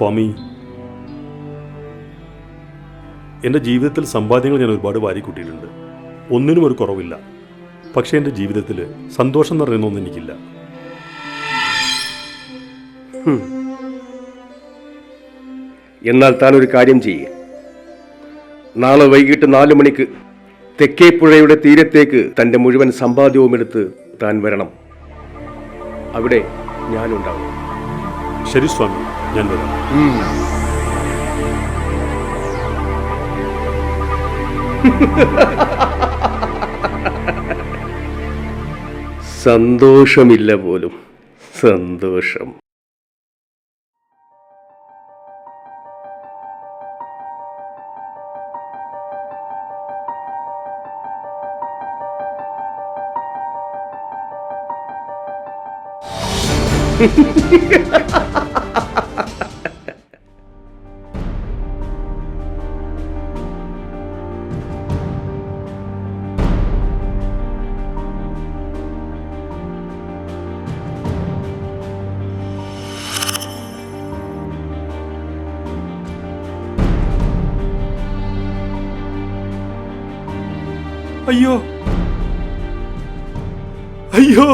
സ്വാമി, എൻ്റെ ജീവിതത്തിൽ സമ്പാദ്യങ്ങൾ ഞാൻ ഒരുപാട് വാരിക്കൂട്ടിയിട്ടുണ്ട്. ഒന്നിനും ഒരു കുറവില്ല. പക്ഷേ എൻ്റെ ജീവിതത്തിൽ സന്തോഷം എന്ന് പറയുന്നൊന്നും എനിക്കില്ല. എന്നാൽ താൻ ഒരു കാര്യം ചെയ്യേ. നാളെ വൈകിട്ട് 4 മണിക്ക് തെക്കേപ്പുഴയുടെ തീരത്തേക്ക് തൻ്റെ മുഴുവൻ സമ്പാദ്യവും എടുത്ത് താൻ വരണം. അവിടെ ഞാനുണ്ടാവും. ശരി സ്വാമി, ഞാൻ വരാം. സന്തോഷമില്ല പോലും. സന്തോഷം. അയ്യോ അയ്യോ,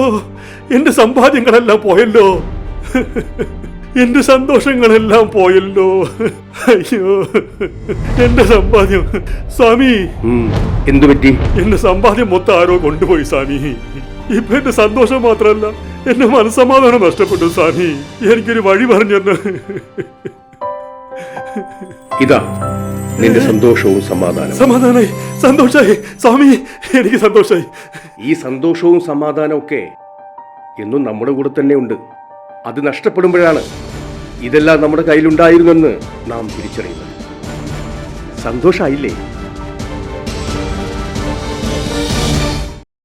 എന്റെ സമ്പാദ്യങ്ങളെല്ലാം പോയല്ലോ. എന്റെ സന്തോഷങ്ങളെല്ലാം പോയല്ലോ. അയ്യോ, എന്റെ സമ്പാദ്യം. സ്വാമി, എന്തു പറ്റി? എന്റെ സമ്പാദ്യം മൊത്തം ആരോ കൊണ്ടുപോയി സ്വാമി. ഇപ്പൊ എന്റെ സന്തോഷം മാത്രമല്ല, എന്റെ മനസ്സമാധാനം നഷ്ടപ്പെട്ടു സ്വാമി. എനിക്കൊരു വഴി പറഞ്ഞു. ഇതാ നിന്റെ സന്തോഷവും സമാധാനവും. സമാധാനായി, സന്തോഷായി സ്വാമി, എനിക്ക് സന്തോഷായി. ഈ സന്തോഷവും സമാധാനവും ഒക്കെ എന്നും നമ്മുടെ കൂടെ തന്നെ ഉണ്ട്. അത് നഷ്ടപ്പെടുമ്പോഴാണ് ഇതെല്ലാം നമ്മുടെ കയ്യിലുണ്ടായിരുന്നെന്ന് നാം തിരിച്ചറിയുന്നത്. സന്തോഷായില്ലേ?